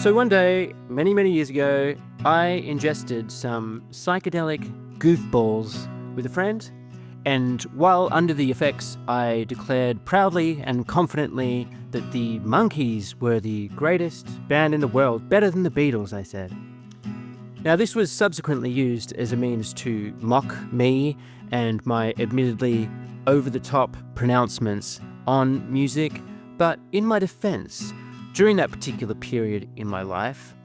So one day, many, many years ago, I ingested some psychedelic goofballs with a friend, and while under the effects, I declared proudly and confidently that the Monkees were the greatest band in the world, better than the Beatles, I said. Now, this was subsequently used as a means to mock me and my admittedly over-the-top pronouncements on music, but in my defense, during that particular period in my life,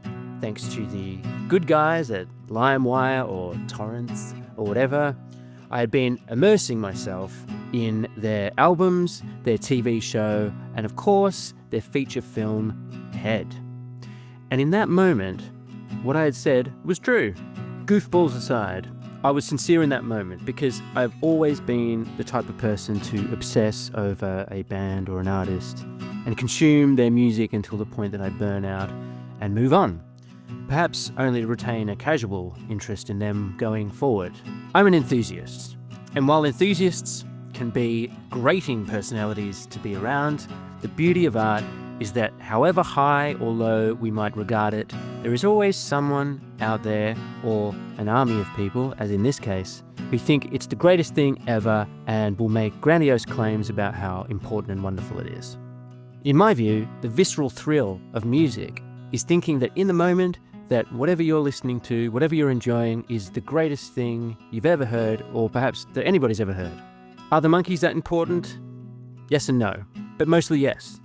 thanks to the good guys at LimeWire or Torrents or whatever, I had been immersing myself in their albums, their TV show, and of course, their feature film, Head. And in that moment, what I had said was true. Goofballs aside, I was sincere in that moment because I've always been the type of person to obsess over a band or an artist and consume their music until the point that I burn out and move on. Perhaps only to retain a casual interest in them going forward. I'm an enthusiast, and while enthusiasts can be grating personalities to be around, the beauty of art is that however high or low we might regard it, there is always someone out there, or an army of people, as in this case, who think it's the greatest thing ever and will make grandiose claims about how important and wonderful it is. In my view, the visceral thrill of music is thinking that in the moment, that whatever you're listening to, whatever you're enjoying, is the greatest thing you've ever heard, or perhaps that anybody's ever heard. Are the Monkees that important? Yes and no, but mostly yes.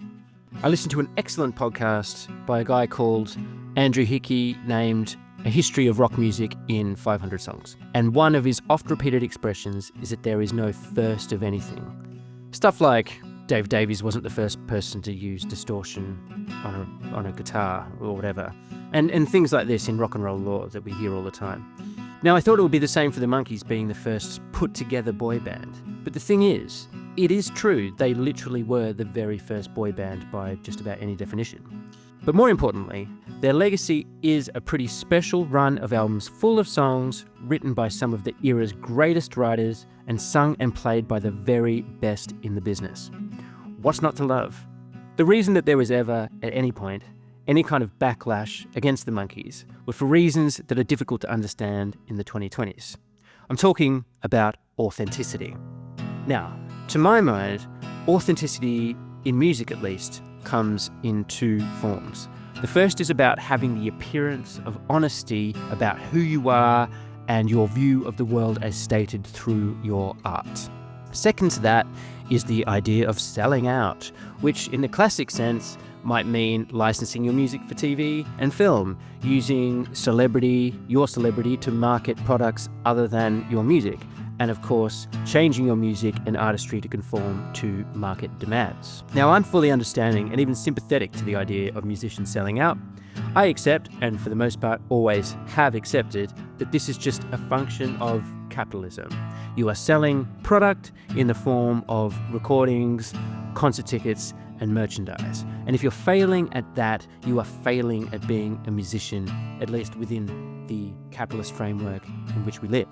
I listened to an excellent podcast by a guy called Andrew Hickey named A History of Rock Music in 500 Songs. And one of his oft-repeated expressions is that there is no first of anything. Stuff like Davies wasn't the first person to use distortion on a guitar or whatever. And things like this in rock and roll lore that we hear all the time. Now, I thought it would be the same for the Monkees being the first put-together boy band. But the thing is, it is true they literally were the very first boy band by just about any definition. But more importantly, their legacy is a pretty special run of albums full of songs written by some of the era's greatest writers and sung and played by the very best in the business. What's not to love? The reason that there was ever, at any point, any kind of backlash against the Monkees were for reasons that are difficult to understand in the 2020s. I'm talking about authenticity. Now, to my mind, authenticity, in music at least, comes in two forms. The first is about having the appearance of honesty about who you are and your view of the world as stated through your art. Second to that is the idea of selling out, which in the classic sense might mean licensing your music for TV and film, using your celebrity to market products other than your music, and of course, changing your music and artistry to conform to market demands. Now, I'm fully understanding and even sympathetic to the idea of musicians selling out. I accept, and for the most part always have accepted, that this is just a function of capitalism. You are selling product in the form of recordings, concert tickets, and merchandise. And if you're failing at that, you are failing at being a musician, at least within the capitalist framework in which we live.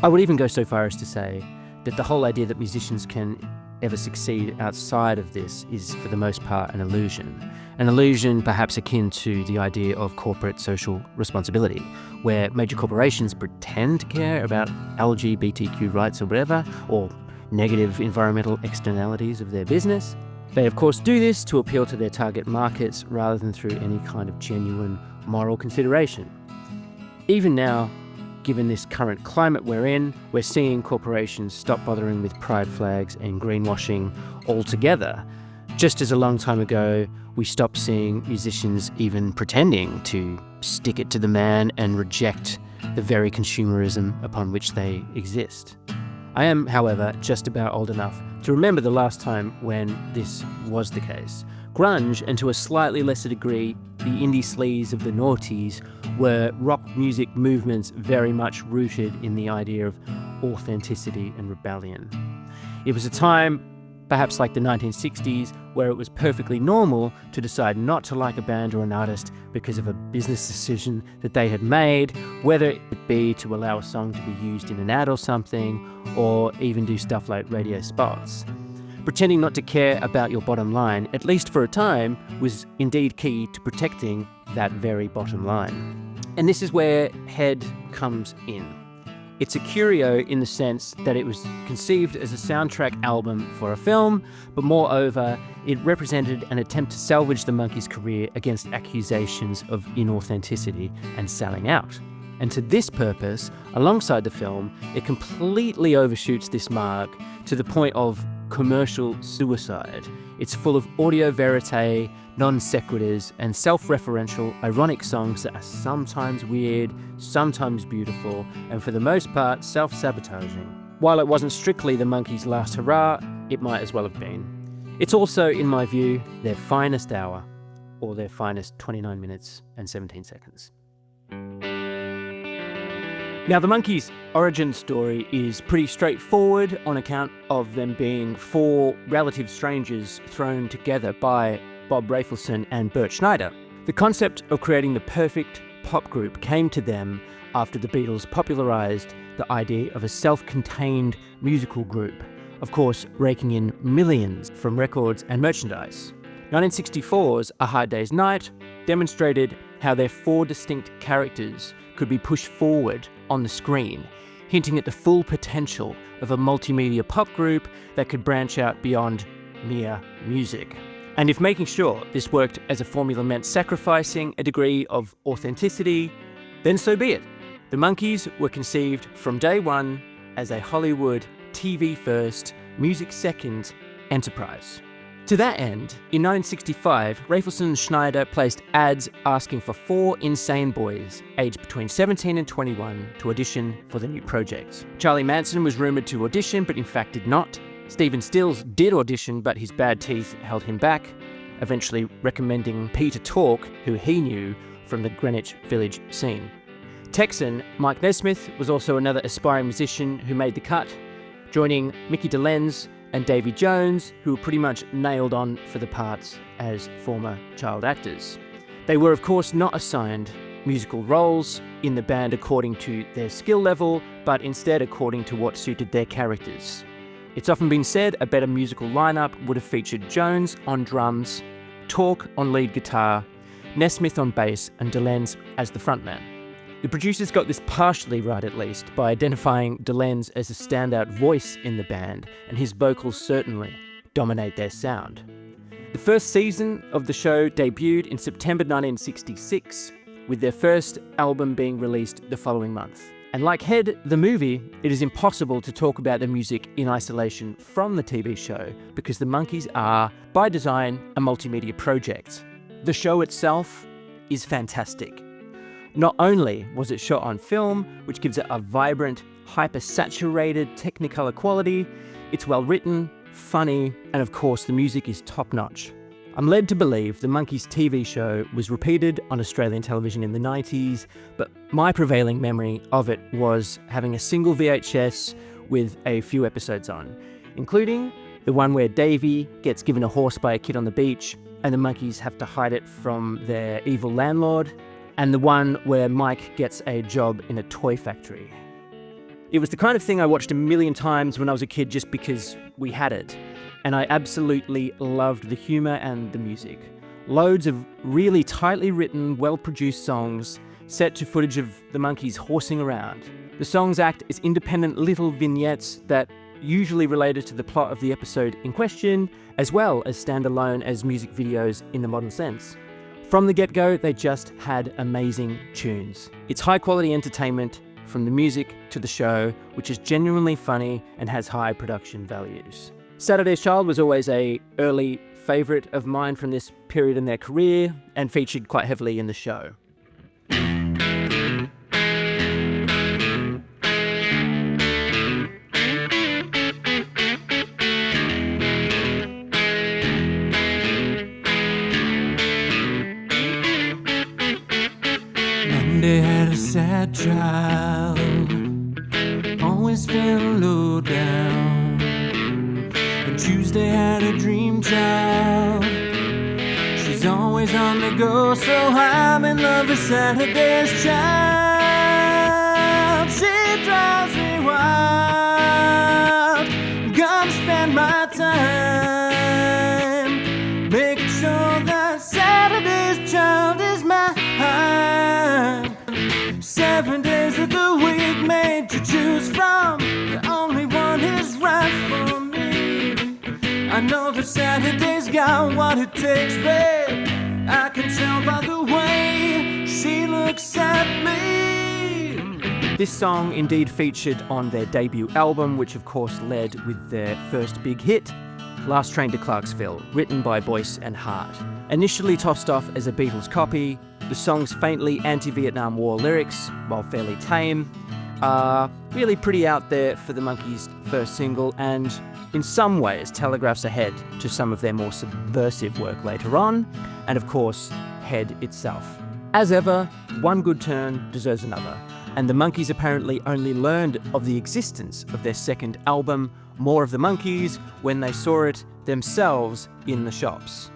I would even go so far as to say that the whole idea that musicians can ever succeed outside of this is, for the most part, an illusion. An illusion perhaps akin to the idea of corporate social responsibility, where major corporations pretend to care about LGBTQ rights or whatever, or negative environmental externalities of their business. They, of course, do this to appeal to their target markets rather than through any kind of genuine moral consideration. Even now, given this current climate we're in, we're seeing corporations stop bothering with pride flags and greenwashing altogether, just as a long time ago we stopped seeing musicians even pretending to stick it to the man and reject the very consumerism upon which they exist. I am, however, just about old enough to remember the last time when this was the case. Grunge, and to a slightly lesser degree, the indie sleaze of the noughties, were rock music movements very much rooted in the idea of authenticity and rebellion. It was a time, perhaps like the 1960s, where it was perfectly normal to decide not to like a band or an artist because of a business decision that they had made, whether it be to allow a song to be used in an ad or something, or even do stuff like radio spots. Pretending not to care about your bottom line, at least for a time, was indeed key to protecting that very bottom line. And this is where Head comes in. It's a curio in the sense that it was conceived as a soundtrack album for a film, but moreover, it represented an attempt to salvage the Monkees' career against accusations of inauthenticity and selling out. And to this purpose, alongside the film, it completely overshoots this mark to the point of commercial suicide. It's full of audio verite, non sequiturs, and self-referential, ironic songs that are sometimes weird, sometimes beautiful, and for the most part, self-sabotaging. While it wasn't strictly the Monkees' last hurrah, it might as well have been. It's also, in my view, their finest hour, or their finest 29 minutes and 17 seconds. Now, the Monkees' origin story is pretty straightforward on account of them being four relative strangers thrown together by Bob Rafelson and Bert Schneider. The concept of creating the perfect pop group came to them after the Beatles popularised the idea of a self-contained musical group, of course raking in millions from records and merchandise. 1964's A Hard Day's Night demonstrated how their four distinct characters could be pushed forward on the screen, hinting at the full potential of a multimedia pop group that could branch out beyond mere music. And if making sure this worked as a formula meant sacrificing a degree of authenticity, then so be it. The Monkees were conceived from day one as a Hollywood, TV first, music second enterprise. To that end, in 1965, Rafelson and Schneider placed ads asking for four insane boys, aged between 17 and 21, to audition for the new project. Charlie Manson was rumoured to audition, but in fact did not. Stephen Stills did audition, but his bad teeth held him back, eventually recommending Peter Tork, who he knew from the Greenwich Village scene. Texan Mike Nesmith was also another aspiring musician who made the cut, joining Micky Dolenz and Davy Jones, who were pretty much nailed on for the parts as former child actors. They were, of course, not assigned musical roles in the band according to their skill level, but instead according to what suited their characters. It's often been said a better musical lineup would have featured Jones on drums, Tork on lead guitar, Nesmith on bass, and Dolenz as the frontman. The producers got this partially right, at least, by identifying Dolenz as a standout voice in the band, and his vocals certainly dominate their sound. The first season of the show debuted in September 1966, with their first album being released the following month. And like Head, the movie, it is impossible to talk about the music in isolation from the TV show, because the Monkees are, by design, a multimedia project. The show itself is fantastic. Not only was it shot on film, which gives it a vibrant, hyper-saturated Technicolor quality, it's well written, funny, and of course the music is top-notch. I'm led to believe the Monkees TV show was repeated on Australian television in the 90s, but my prevailing memory of it was having a single VHS with a few episodes on, including the one where Davy gets given a horse by a kid on the beach and the Monkees have to hide it from their evil landlord, and the one where Mike gets a job in a toy factory. It was the kind of thing I watched a million times when I was a kid just because we had it, and I absolutely loved the humour and the music. Loads of really tightly written, well-produced songs set to footage of the Monkees horsing around. The songs act as independent little vignettes that usually related to the plot of the episode in question, as well as stand alone as music videos in the modern sense. From the get-go, they just had amazing tunes. It's high-quality entertainment, from the music to the show, which is genuinely funny and has high production values. Saturday's Child was always an early favourite of mine from this period in their career, and featured quite heavily in the show. Monday had a sad child, always feeling low down. And Tuesday had a dream child, she's always on the go, so I'm in love with Saturday's Child. She drives me wild, I'm gonna spend my time making sure that Saturday's Child is my 7 days of the week made to choose from. The only one is right for me. I know that Saturday's got what it takes, babe. I can tell by the way she looks at me. This song indeed featured on their debut album, which of course led with their first big hit, Last Train to Clarksville, written by Boyce and Hart. Initially tossed off as a Beatles copy, the song's faintly anti-Vietnam War lyrics, while fairly tame, are really pretty out there for the Monkees' first single, and in some ways telegraphs ahead to some of their more subversive work later on, and of course, Head itself. As ever, one good turn deserves another, and the Monkees apparently only learned of the existence of their second album, More of the Monkees, when they saw it themselves in the shops.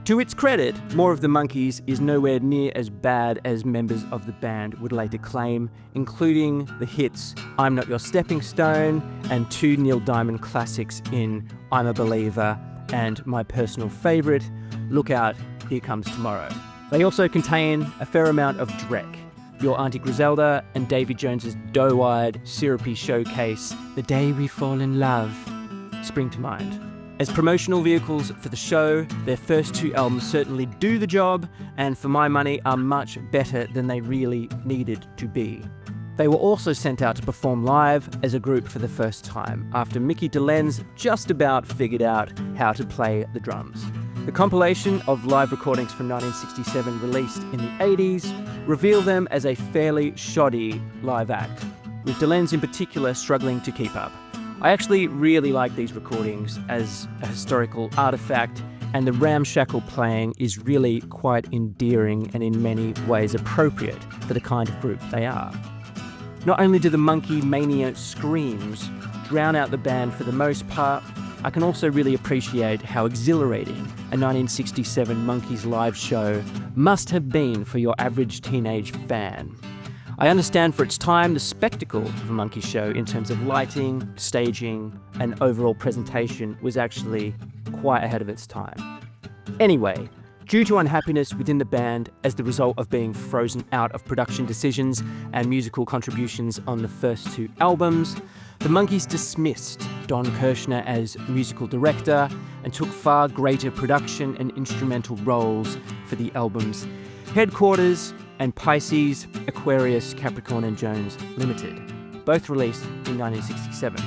To its credit, More of the Monkees is nowhere near as bad as members of the band would later claim, including the hits I'm Not Your Stepping Stone and two Neil Diamond classics in I'm a Believer and my personal favourite, Look Out, Here Comes Tomorrow. They also contain a fair amount of dreck. Your Auntie Griselda and Davy Jones's doe-eyed, syrupy showcase, The Day We Fall in Love, spring to mind. As promotional vehicles for the show, their first two albums certainly do the job, and for my money are much better than they really needed to be. They were also sent out to perform live as a group for the first time, after Micky Dolenz just about figured out how to play the drums. The compilation of live recordings from 1967 released in the 80s reveal them as a fairly shoddy live act, with Dolenz in particular struggling to keep up. I actually really like these recordings as a historical artifact, and the ramshackle playing is really quite endearing and in many ways appropriate for the kind of group they are. Not only do the Monkey Mania screams drown out the band for the most part, I can also really appreciate how exhilarating a 1967 Monkees live show must have been for your average teenage fan. I understand for its time the spectacle of a Monkees show in terms of lighting, staging, and overall presentation was actually quite ahead of its time. Anyway, due to unhappiness within the band as the result of being frozen out of production decisions and musical contributions on the first two albums, the Monkees dismissed Don Kirshner as musical director and took far greater production and instrumental roles for the albums Headquarters and Pisces, Aquarius, Capricorn and Jones Limited, both released in 1967.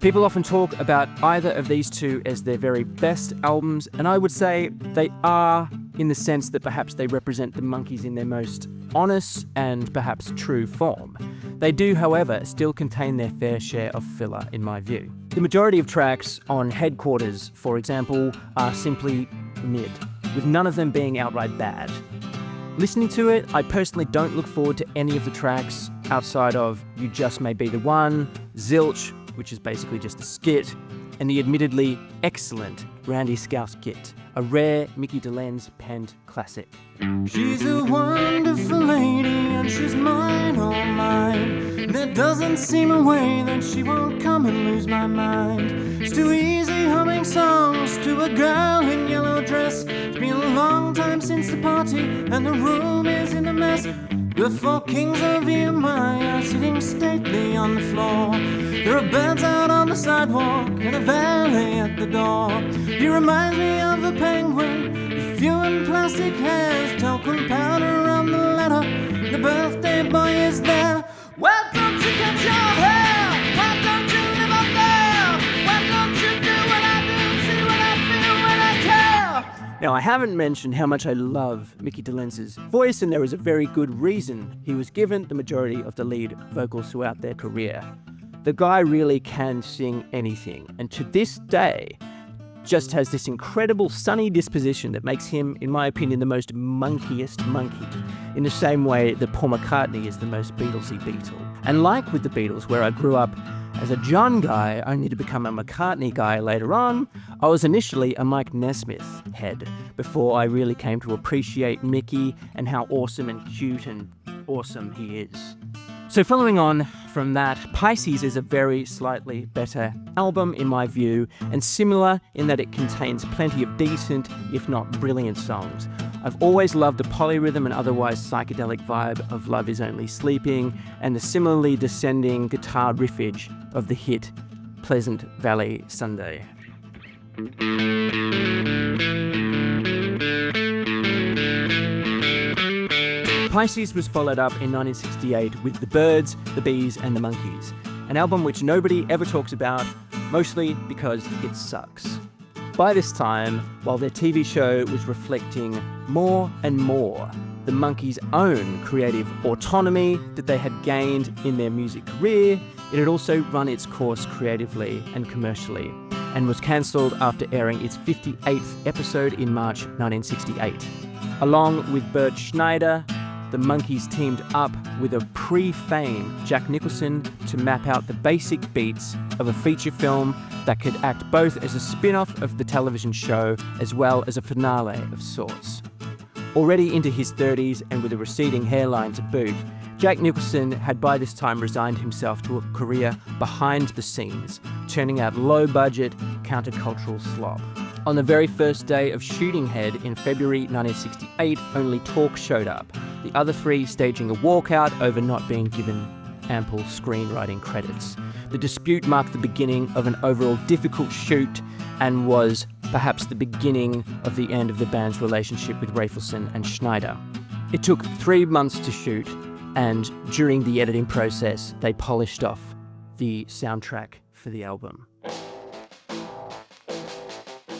People often talk about either of these two as their very best albums, and I would say they are, in the sense that perhaps they represent the Monkees in their most honest and perhaps true form. They do, however, still contain their fair share of filler, in my view. The majority of tracks on Headquarters, for example, are simply mid, with none of them being outright bad. Listening to it, I personally don't look forward to any of the tracks outside of You Just May Be the One, Zilch, which is basically just a skit, and the admittedly excellent Randy Scouse Git, a rare Micky Dolenz penned classic. She's a wonderful lady and she's mine, oh mine. There doesn't seem a way that she won't come and lose my mind. It's too easy humming songs to a girl in yellow dress. It's been a long time since the party and the room is in a mess. The four kings of EMI are sitting stately on the floor. There are birds out on the sidewalk and a valet at the door. He reminds me of a penguin with few and plastic hairs, talcum powder on the letter. The birthday boy is there. Why don't you cut your hair? Why don't you live up there? Why don't you do what I do, see what I feel when I care? Now, I haven't mentioned how much I love Micky Dolenz's voice, and there is a very good reason he was given the majority of the lead vocals throughout their career. The guy really can sing anything, and to this day, just has this incredible sunny disposition that makes him, in my opinion, the most monkiest monkey, in the same way that Paul McCartney is the most Beatlesy Beatle. And like with the Beatles, where I grew up as a John guy, only to become a McCartney guy later on, I was initially a Mike Nesmith head, before I really came to appreciate Micky and how awesome and cute and awesome he is. So following on from that, Pisces is a very slightly better album in my view, and similar in that it contains plenty of decent, if not brilliant songs. I've always loved the polyrhythm and otherwise psychedelic vibe of Love Is Only Sleeping and the similarly descending guitar riffage of the hit Pleasant Valley Sunday. Pisces was followed up in 1968 with The Byrds, The Bees and The Monkees, an album which nobody ever talks about, mostly because it sucks. By this time, while their TV show was reflecting more and more the Monkees' own creative autonomy that they had gained in their music career, it had also run its course creatively and commercially, and was cancelled after airing its 58th episode in March 1968. Along with Bert Schneider, the Monkees teamed up with a pre-fame Jack Nicholson to map out the basic beats of a feature film that could act both as a spin-off of the television show as well as a finale of sorts. Already into his 30s and with a receding hairline to boot, Jack Nicholson had by this time resigned himself to a career behind the scenes, churning out low-budget, countercultural slop. On the very first day of shooting Head in February 1968, only Tork showed up, the other three staging a walkout over not being given ample screenwriting credits. The dispute marked the beginning of an overall difficult shoot and was perhaps the beginning of the end of the band's relationship with Rafelson and Schneider. It took 3 months to shoot, and during the editing process, they polished off the soundtrack for the album.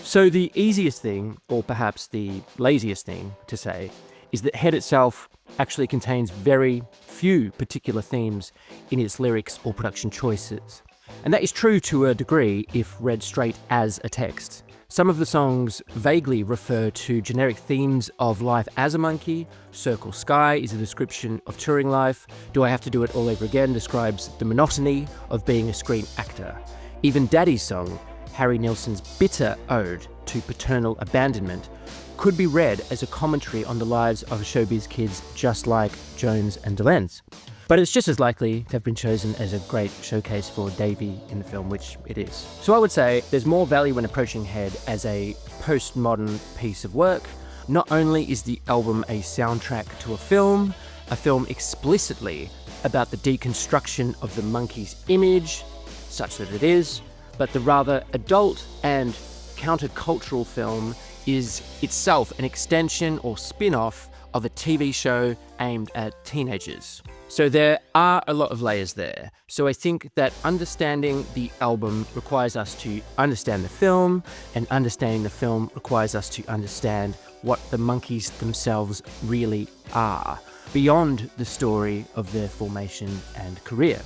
So the easiest thing, or perhaps the laziest thing to say, is that Head itself actually contains very few particular themes in its lyrics or production choices. And that is true to a degree if read straight as a text. Some of the songs vaguely refer to generic themes of life as a monkey. Circle Sky is a description of touring life. Do I Have to Do It All Over Again describes the monotony of being a screen actor. Even Daddy's song, Harry Nilsson's bitter ode to paternal abandonment, could be read as a commentary on the lives of showbiz kids just like Jones and Dolenz. But it's just as likely to have been chosen as a great showcase for Davy in the film, which it is. So I would say there's more value when approaching Head as a postmodern piece of work. Not only is the album a soundtrack to a film explicitly about the deconstruction of the Monkees' image, such that it is, but the rather adult and countercultural film is itself an extension or spin-off of a TV show aimed at teenagers. So there are a lot of layers there. So I think that understanding the album requires us to understand the film, and understanding the film requires us to understand what the Monkees themselves really are, beyond the story of their formation and career.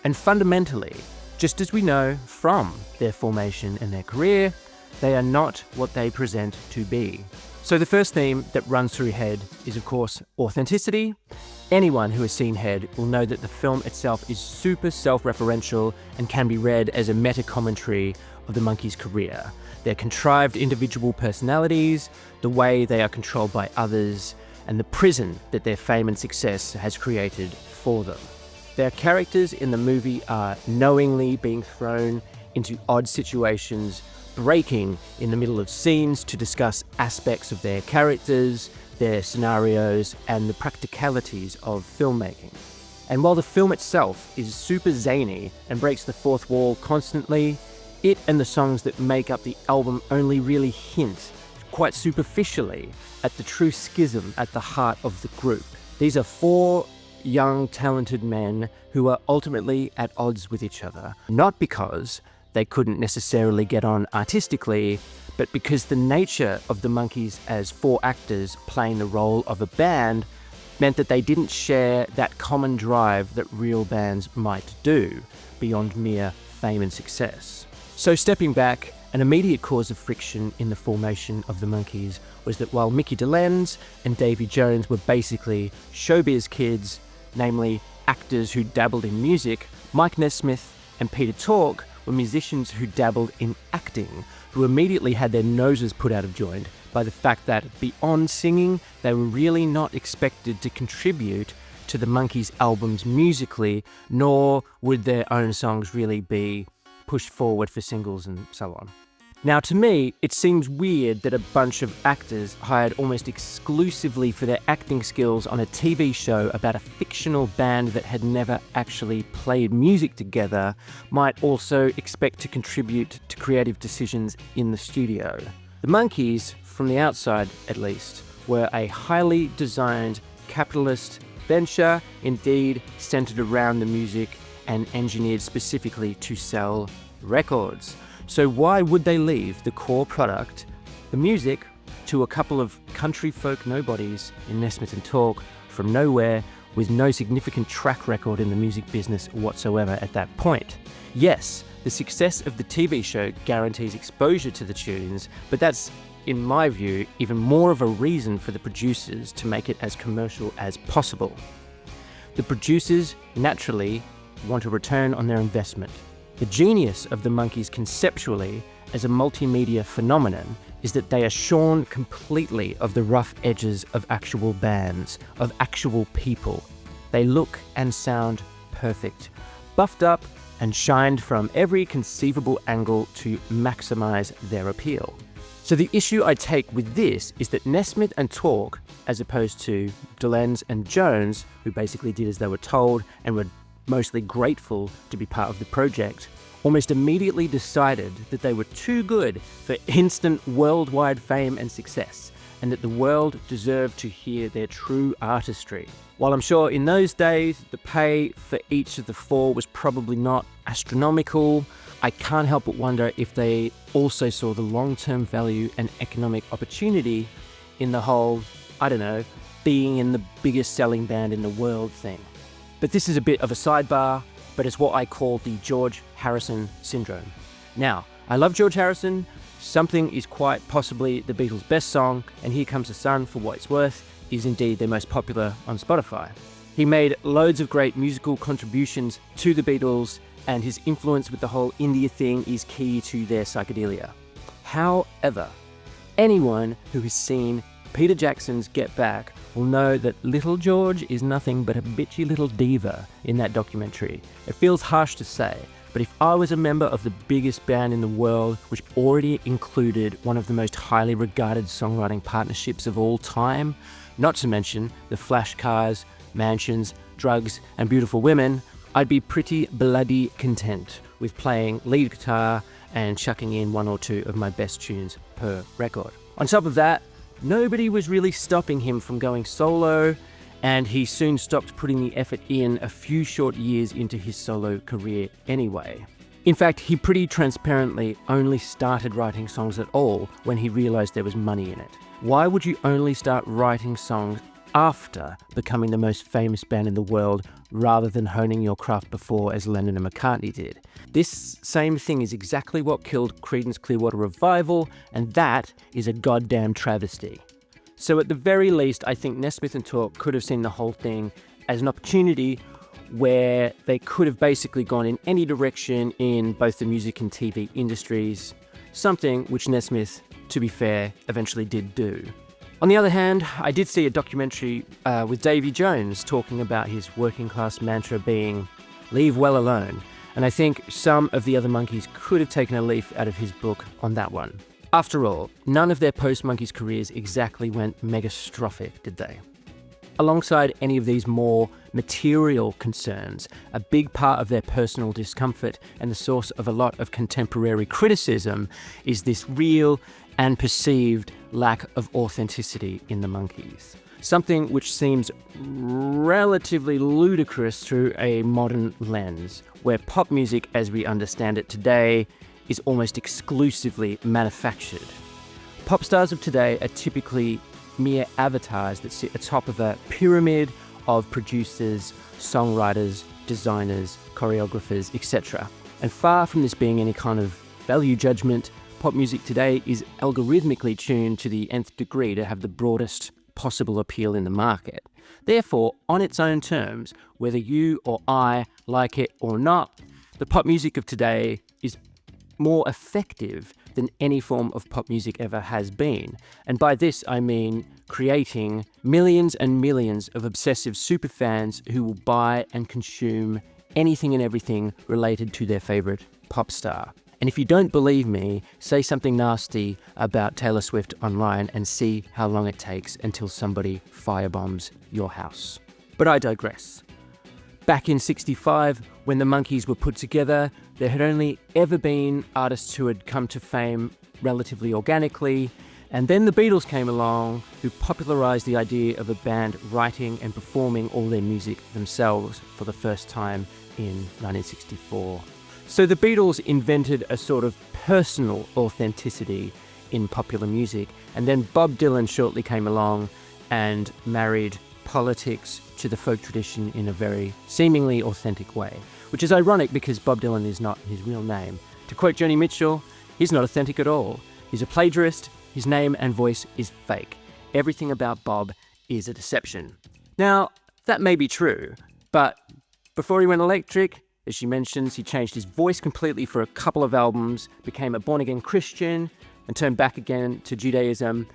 And fundamentally, just as we know from their formation and their career, they are not what they present to be. So the first theme that runs through Head is, of course, authenticity. Anyone who has seen Head will know that the film itself is super self-referential and can be read as a meta-commentary of the Monkees' career. Their contrived individual personalities, the way they are controlled by others, and the prison that their fame and success has created for them. Their characters in the movie are knowingly being thrown into odd situations, breaking in the middle of scenes to discuss aspects of their characters, their scenarios, and the practicalities of filmmaking. And while the film itself is super zany and breaks the fourth wall constantly, it and the songs that make up the album only really hint, quite superficially, at the true schism at the heart of the group. These are 4 young, talented men who are ultimately at odds with each other, not because they couldn't necessarily get on artistically, but because the nature of the Monkees as 4 actors playing the role of a band meant that they didn't share that common drive that real bands might do, beyond mere fame and success. So stepping back, an immediate cause of friction in the formation of the Monkees was that while Micky Dolenz and Davy Jones were basically showbiz kids, namely actors who dabbled in music, Mike Nesmith and Peter Tork were musicians who dabbled in acting, who immediately had their noses put out of joint by the fact that beyond singing, they were really not expected to contribute to the Monkees' albums musically, nor would their own songs really be pushed forward for singles and so on. Now, to me, it seems weird that a bunch of actors hired almost exclusively for their acting skills on a TV show about a fictional band that had never actually played music together might also expect to contribute to creative decisions in the studio. The Monkees, from the outside at least, were a highly designed capitalist venture, indeed centered around the music and engineered specifically to sell records. So why would they leave the core product, the music, to a couple of country folk nobodies in Nesmith and Tork from nowhere with no significant track record in the music business whatsoever at that point? Yes, the success of the TV show guarantees exposure to the tunes, but that's, in my view, even more of a reason for the producers to make it as commercial as possible. The producers naturally want a return on their investment. The genius of the Monkees conceptually as a multimedia phenomenon is that they are shorn completely of the rough edges of actual bands, of actual people. They look and sound perfect, buffed up and shined from every conceivable angle to maximize their appeal. So the issue I take with this is that Nesmith and Tork, as opposed to Dolenz and Jones, who basically did as they were told and were mostly grateful to be part of the project, almost immediately decided that they were too good for instant worldwide fame and success, and that the world deserved to hear their true artistry. While I'm sure in those days the pay for each of the four was probably not astronomical, I can't help but wonder if they also saw the long-term value and economic opportunity in the whole, being in the biggest selling band in the world thing. But this is a bit of a sidebar, but it's what I call the George Harrison syndrome. Now, I love George Harrison. Something is quite possibly the Beatles' best song, and Here Comes the Sun, for what it's worth, is indeed their most popular on Spotify. He made loads of great musical contributions to the Beatles, and his influence with the whole India thing is key to their psychedelia. However, anyone who has seen Peter Jackson's Get Back will know that little George is nothing but a bitchy little diva in that documentary. It feels harsh to say, but if I was a member of the biggest band in the world, which already included one of the most highly regarded songwriting partnerships of all time, not to mention the flash cars, mansions, drugs, and beautiful women, I'd be pretty bloody content with playing lead guitar and chucking in one or two of my best tunes per record. On top of that, nobody was really stopping him from going solo, and he soon stopped putting the effort in a few short years into his solo career anyway. In fact, he pretty transparently only started writing songs at all when he realized there was money in it. Why would you only start writing songs after becoming the most famous band in the world rather than honing your craft before, as Lennon and McCartney did? This same thing is exactly what killed Creedence Clearwater Revival, and that is a goddamn travesty. So at the very least, I think Nesmith and Tork could have seen the whole thing as an opportunity where they could have basically gone in any direction in both the music and TV industries, something which Nesmith, to be fair, eventually did do. On the other hand, I did see a documentary with Davy Jones talking about his working class mantra being, leave well alone, and I think some of the other Monkees could have taken a leaf out of his book on that one. After all, none of their post-Monkees careers exactly went megastrophic, did they? Alongside any of these more material concerns, a big part of their personal discomfort and the source of a lot of contemporary criticism is this real and perceived lack of authenticity in the Monkees. Something which seems relatively ludicrous through a modern lens, where pop music as we understand it today is almost exclusively manufactured. Pop stars of today are typically mere avatars that sit atop of a pyramid of producers, songwriters, designers, choreographers, etc. And far from this being any kind of value judgment, pop music today is algorithmically tuned to the nth degree to have the broadest possible appeal in the market. Therefore, on its own terms, whether you or I like it or not, the pop music of today is more effective than any form of pop music ever has been. And by this, I mean creating millions and millions of obsessive superfans who will buy and consume anything and everything related to their favorite pop star. And if you don't believe me, say something nasty about Taylor Swift online and see how long it takes until somebody firebombs your house. But I digress. Back in '65, when the Monkees were put together, there had only ever been artists who had come to fame relatively organically, and then the Beatles came along, who popularised the idea of a band writing and performing all their music themselves for the first time in 1964. So the Beatles invented a sort of personal authenticity in popular music, and then Bob Dylan shortly came along and married politics to the folk tradition in a very seemingly authentic way, which is ironic because Bob Dylan is not his real name. To quote Joni Mitchell, he's not authentic at all. He's a plagiarist, his name and voice is fake. Everything about Bob is a deception. Now, that may be true, but before he went electric, as she mentions, he changed his voice completely for a couple of albums, became a born-again Christian, and turned back again to Judaism.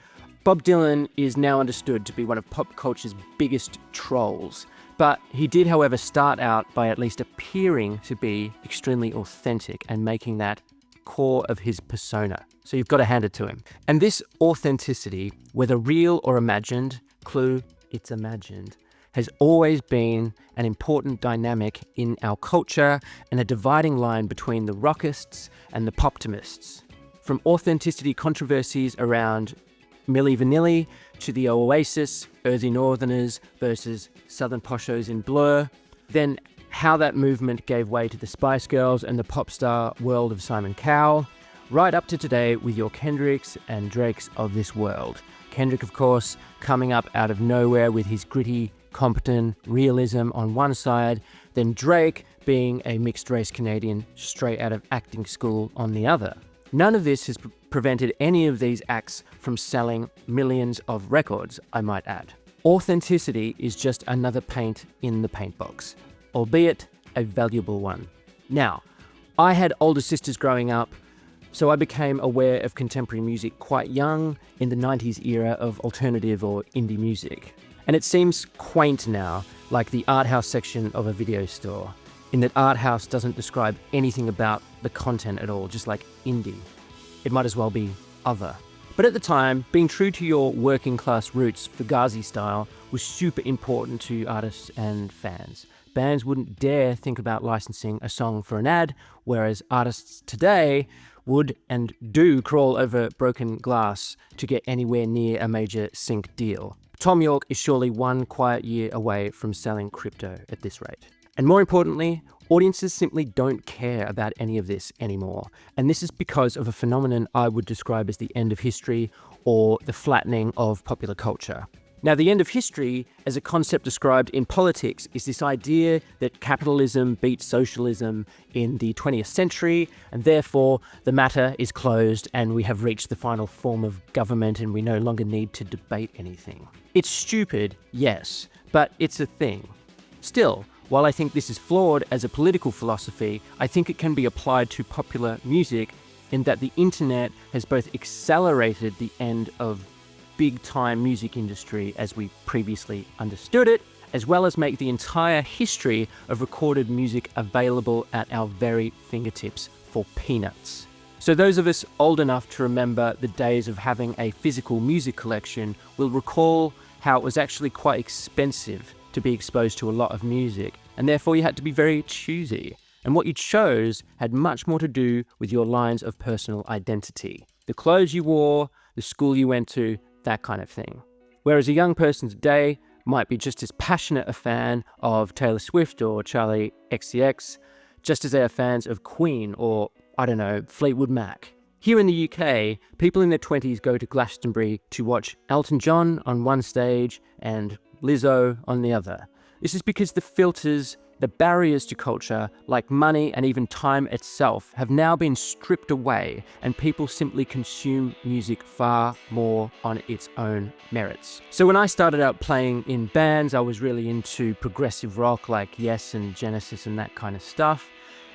Bob Dylan is now understood to be one of pop culture's biggest trolls, but he did, however, start out by at least appearing to be extremely authentic and making that core of his persona. So you've got to hand it to him. And this authenticity, whether real or imagined, clue, it's imagined, has always been an important dynamic in our culture and a dividing line between the rockists and the poptimists. From authenticity controversies around Milli Vanilli to the Oasis, Earthy Northerners versus Southern Poshos in Blur, then how that movement gave way to the Spice Girls and the pop star world of Simon Cowell, right up to today with your Kendricks and Drakes of this world. Kendrick, of course, coming up out of nowhere with his gritty, competent realism on one side, then Drake being a mixed-race Canadian straight out of acting school on the other. None of this has prevented any of these acts from selling millions of records, I might add. Authenticity is just another paint in the paint box, albeit a valuable one. Now, I had older sisters growing up, so I became aware of contemporary music quite young in the 90s era of alternative or indie music. And it seems quaint now, like the art house section of a video store, in that art house doesn't describe anything about the content at all, just like indie. It might as well be other. But at the time, being true to your working class roots, Fugazi style, was super important to artists and fans. Bands wouldn't dare think about licensing a song for an ad, whereas artists today would and do crawl over broken glass to get anywhere near a major sync deal. Tom York is surely one quiet year away from selling crypto at this rate. And more importantly, audiences simply don't care about any of this anymore. And this is because of a phenomenon I would describe as the end of history or the flattening of popular culture. Now, the end of history, as a concept described in politics, is this idea that capitalism beat socialism in the 20th century, and therefore the matter is closed and we have reached the final form of government and we no longer need to debate anything. It's stupid, yes, but it's a thing. Still, while I think this is flawed as a political philosophy, I think it can be applied to popular music in that the internet has both accelerated the end of big-time music industry as we previously understood it, as well as make the entire history of recorded music available at our very fingertips for peanuts. So those of us old enough to remember the days of having a physical music collection will recall how it was actually quite expensive to be exposed to a lot of music, and therefore you had to be very choosy. And what you chose had much more to do with your lines of personal identity. The clothes you wore, the school you went to, that kind of thing. Whereas a young person today might be just as passionate a fan of Taylor Swift or Charlie XCX, just as they are fans of Queen or, I don't know, Fleetwood Mac. Here in the UK, people in their 20s go to Glastonbury to watch Elton John on one stage and Lizzo on the other. This is because the filters, the barriers to culture, like money and even time itself, have now been stripped away and people simply consume music far more on its own merits. So when I started out playing in bands, I was really into progressive rock like Yes and Genesis and that kind of stuff.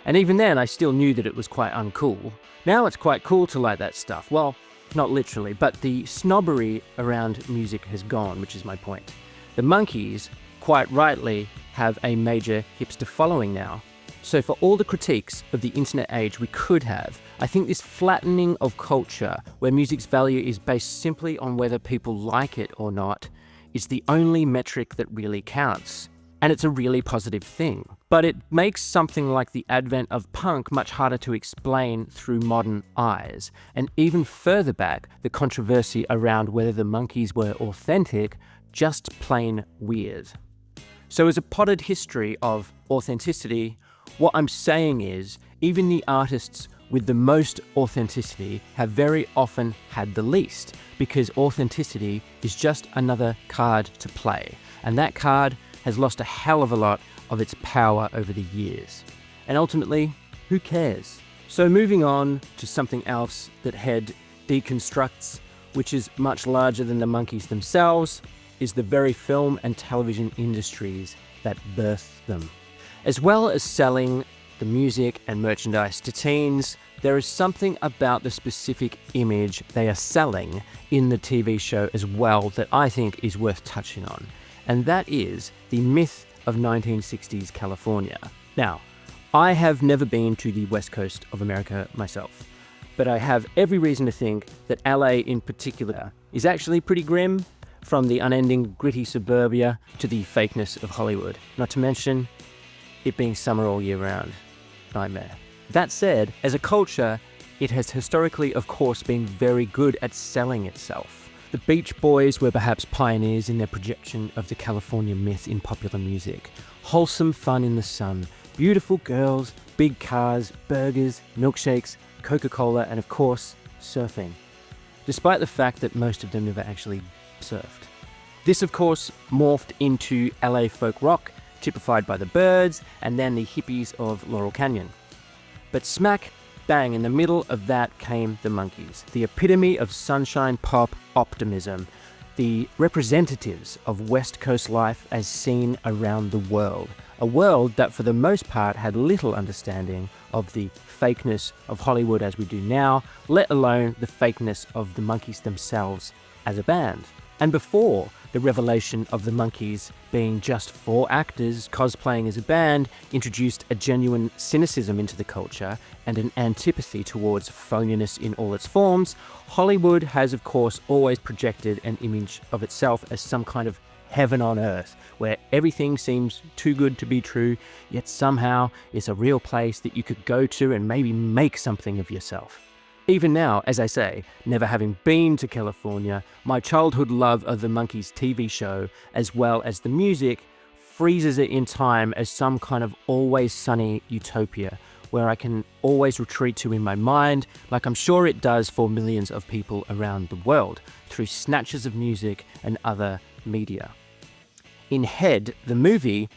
And even then, I still knew that it was quite uncool. Now it's quite cool to like that stuff. Well, not literally, but the snobbery around music has gone, which is my point. The Monkees, quite rightly, have a major hipster following now. So for all the critiques of the internet age we could have, I think this flattening of culture, where music's value is based simply on whether people like it or not, is the only metric that really counts. And it's a really positive thing. But it makes something like the advent of punk much harder to explain through modern eyes. And even further back, the controversy around whether the Monkees were authentic, just plain weird. So as a potted history of authenticity, what I'm saying is, even the artists with the most authenticity have very often had the least, because authenticity is just another card to play. And that card has lost a hell of a lot of its power over the years. And ultimately, who cares? So moving on to something else that Head deconstructs, which is much larger than the Monkees themselves, is the very film and television industries that birthed them. As well as selling the music and merchandise to teens, there is something about the specific image they are selling in the TV show as well that I think is worth touching on. And that is the myth of 1960s California. Now, I have never been to the west coast of America myself, but I have every reason to think that LA in particular is actually pretty grim, from the unending gritty suburbia to the fakeness of Hollywood, not to mention it being summer all year round. Nightmare. That said, as a culture, it has historically, of course, been very good at selling itself. The Beach Boys were perhaps pioneers in their projection of the California myth in popular music. Wholesome fun in the sun, beautiful girls, big cars, burgers, milkshakes, Coca-Cola, and of course, surfing. Despite the fact that most of them never actually surfed. This, of course, morphed into LA folk rock, typified by the Byrds and then the hippies of Laurel Canyon. But smack bang in the middle of that came the Monkees, the epitome of sunshine pop optimism, the representatives of West Coast life as seen around the world, a world that for the most part had little understanding of the fakeness of Hollywood as we do now, let alone the fakeness of the Monkees themselves as a band. And before the revelation of the Monkees being just 4 actors cosplaying as a band introduced a genuine cynicism into the culture and an antipathy towards phoniness in all its forms, Hollywood has of course always projected an image of itself as some kind of heaven on earth, where everything seems too good to be true, yet somehow it's a real place that you could go to and maybe make something of yourself. Even now, as I say, never having been to California, my childhood love of the Monkees TV show, as well as the music, freezes it in time as some kind of always sunny utopia, where I can always retreat to in my mind, like I'm sure it does for millions of people around the world, through snatches of music and other media. In Head, the movie,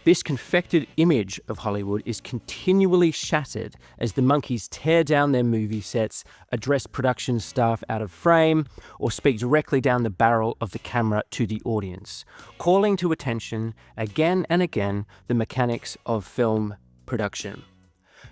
this confected image of Hollywood is continually shattered as the Monkees tear down their movie sets, address production staff out of frame, or speak directly down the barrel of the camera to the audience, calling to attention again and again the mechanics of film production.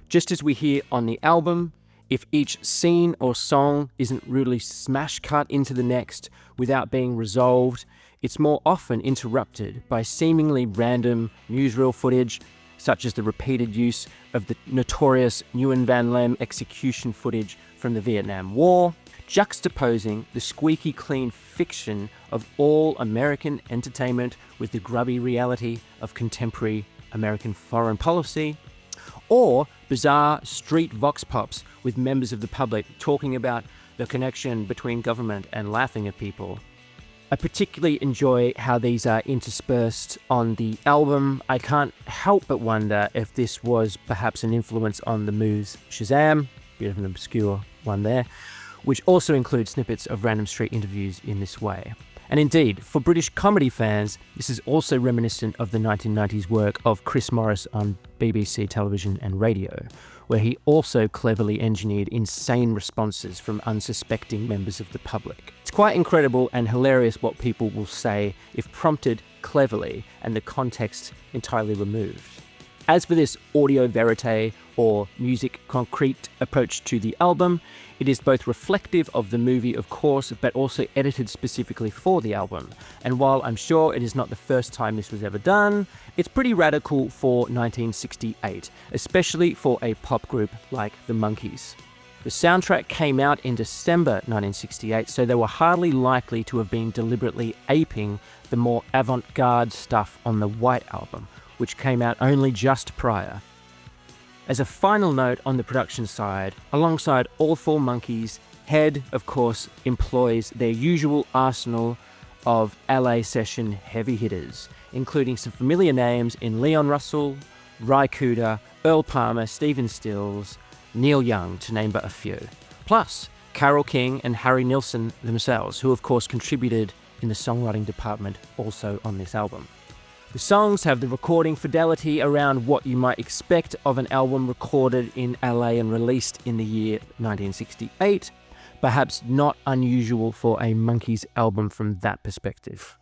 Just as we hear on the album, if each scene or song isn't really smash cut into the next without being resolved, it's more often interrupted by seemingly random newsreel footage, such as the repeated use of the notorious Nguyen Van Lem execution footage from the Vietnam War, juxtaposing the squeaky clean fiction of all American entertainment with the grubby reality of contemporary American foreign policy, or bizarre street vox pops with members of the public talking about the connection between government and laughing at people. I particularly enjoy how these are interspersed on the album. I can't help but wonder if this was perhaps an influence on the Moves' Shazam, bit of an obscure one there, which also includes snippets of random street interviews in this way. And indeed, for British comedy fans, this is also reminiscent of the 1990s work of Chris Morris on BBC television and radio, where he also cleverly engineered insane responses from unsuspecting members of the public. It's quite incredible and hilarious what people will say if prompted cleverly and the context entirely removed. As for this audio verite or music concrete approach to the album, it is both reflective of the movie, of course, but also edited specifically for the album. And while I'm sure it is not the first time this was ever done, it's pretty radical for 1968, especially for a pop group like the Monkees. The soundtrack came out in December 1968, so they were hardly likely to have been deliberately aping the more avant-garde stuff on the White Album, which came out only just prior. As a final note on the production side, alongside all four Monkees, Head, of course, employs their usual arsenal of LA session heavy hitters, including some familiar names in Leon Russell, Ry Cooder, Earl Palmer, Stephen Stills, Neil Young, to name but a few. Plus, Carole King and Harry Nilsson themselves, who of course contributed in the songwriting department also on this album. The songs have the recording fidelity around what you might expect of an album recorded in LA and released in the year 1968, perhaps not unusual for a Monkees album from that perspective.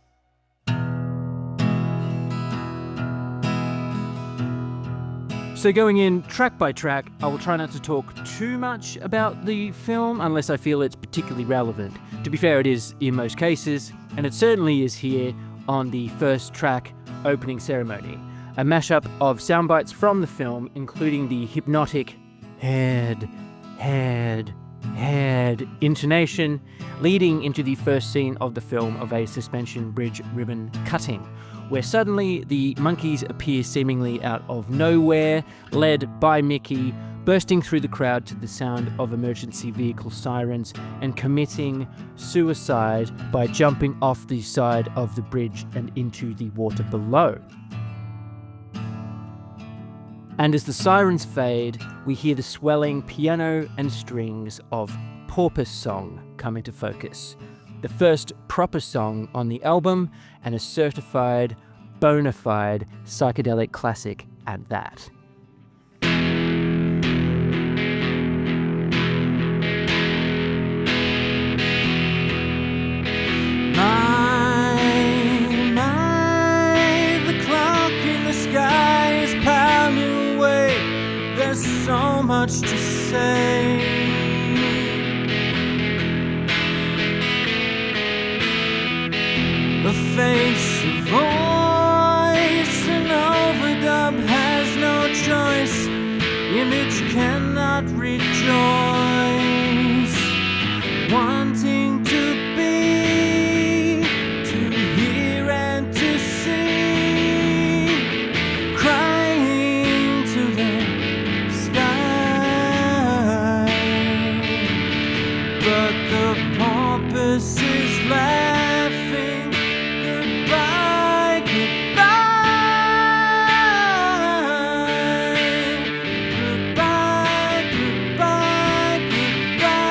So going in track by track, I will try not to talk too much about the film unless I feel it's particularly relevant. To be fair, it is in most cases, and it certainly is here on the first track, Opening Ceremony, a mashup of soundbites from the film, including the hypnotic head, head, head intonation, leading into the first scene of the film of a suspension bridge ribbon cutting, where suddenly the Monkees appear seemingly out of nowhere, led by Micky, bursting through the crowd to the sound of emergency vehicle sirens and committing suicide by jumping off the side of the bridge and into the water below. And as the sirens fade, we hear the swelling piano and strings of Porpoise Song come into focus, the first proper song on the album and a certified, bona fide psychedelic classic at that. The clock in the sky is pounding away. There's so much to say. A face, a voice, an overdub has no choice. Image cannot rejoice. Wanting to be, to hear and to see, crying to the sky. But the porpoise is laughing. Goodbye, goodbye, goodbye, goodbye, goodbye.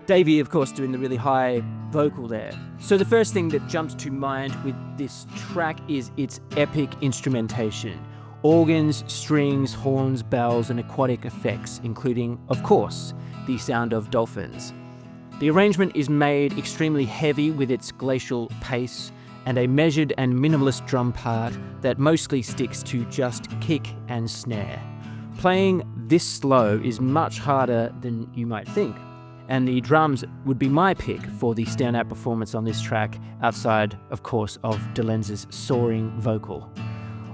Davy, of course, doing the really high vocal there. So the first thing that jumps to mind with this track is its epic instrumentation. Organs, strings, horns, bells, and aquatic effects, including, of course, the sound of dolphins. The arrangement is made extremely heavy with its glacial pace and a measured and minimalist drum part that mostly sticks to just kick and snare. Playing this slow is much harder than you might think, and the drums would be my pick for the standout performance on this track, outside, of course, of Dolenz's soaring vocal.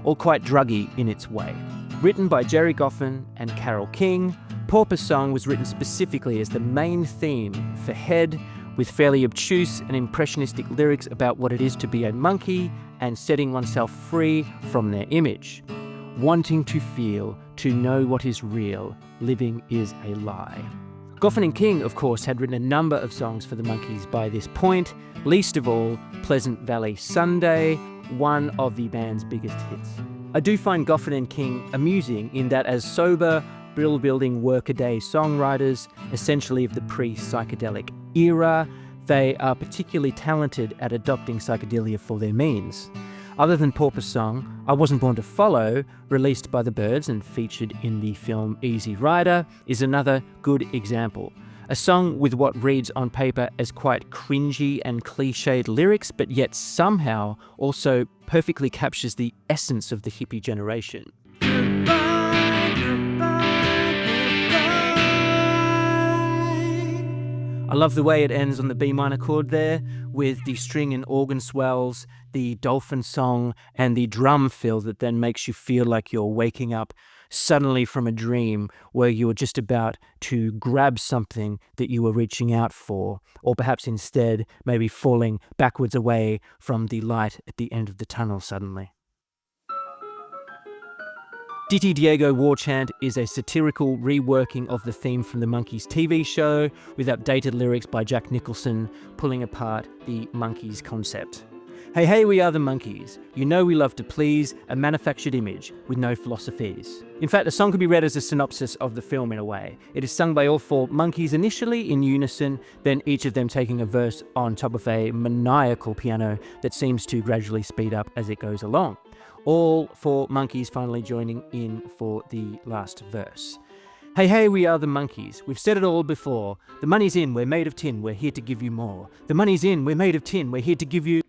All quite druggy in its way. Written by Jerry Goffin and Carole King, Porpoise Song was written specifically as the main theme for Head, with fairly obtuse and impressionistic lyrics about what it is to be a monkey and setting oneself free from their image. Wanting to feel, to know what is real, living is a lie. Goffin and King, of course, had written a number of songs for the Monkees by this point, least of all Pleasant Valley Sunday, one of the band's biggest hits. I do find Goffin and King amusing in that as sober, bill-building workaday songwriters, essentially of the pre-psychedelic era, they are particularly talented at adopting psychedelia for their means. Other than Porpoise Song, I Wasn't Born to Follow, released by the Byrds and featured in the film Easy Rider, is another good example. A song with what reads on paper as quite cringy and cliched lyrics, but yet somehow also perfectly captures the essence of the hippie generation. I love the way it ends on the B minor chord there, with the string and organ swells, the dolphin song, and the drum fill that then makes you feel like you're waking up suddenly from a dream where you were just about to grab something that you were reaching out for, or perhaps instead maybe falling backwards away from the light at the end of the tunnel suddenly. Ditty Diego War Chant is a satirical reworking of the theme from the Monkees TV show, with updated lyrics by Jack Nicholson pulling apart the Monkees concept. Hey, hey, we are the Monkees. You know we love to please, a manufactured image with no philosophies. In fact, the song can be read as a synopsis of the film in a way. It is sung by all four Monkees initially in unison, then each of them taking a verse on top of a maniacal piano that seems to gradually speed up as it goes along. All four Monkees finally joining in for the last verse. Hey, hey, we are the Monkees. We've said it all before. The money's in, we're made of tin, we're here to give you more. The money's in, we're made of tin, we're here to give you...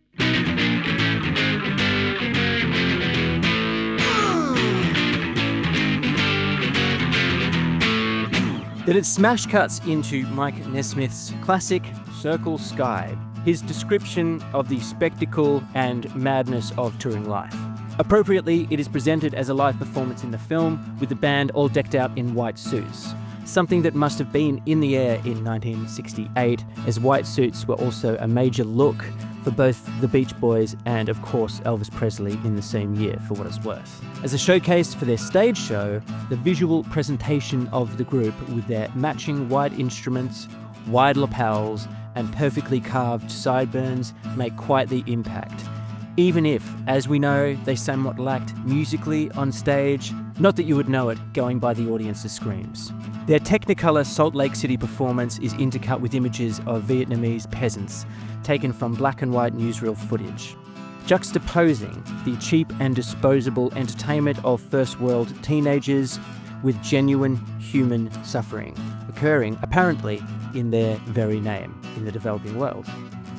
That it smash cuts into Mike Nesmith's classic Circle Sky, his description of the spectacle and madness of touring life. Appropriately, it is presented as a live performance in the film, with the band all decked out in white suits, something that must have been in the air in 1968, as white suits were also a major look for both the Beach Boys and, of course, Elvis Presley in the same year, for what it's worth. As a showcase for their stage show, the visual presentation of the group with their matching white instruments, wide lapels, and perfectly carved sideburns make quite the impact. Even if, as we know, they somewhat lacked musically on stage, not that you would know it going by the audience's screams. Their Technicolor Salt Lake City performance is intercut with images of Vietnamese peasants, taken from black and white newsreel footage, juxtaposing the cheap and disposable entertainment of first world teenagers with genuine human suffering, occurring apparently in their very name in the developing world.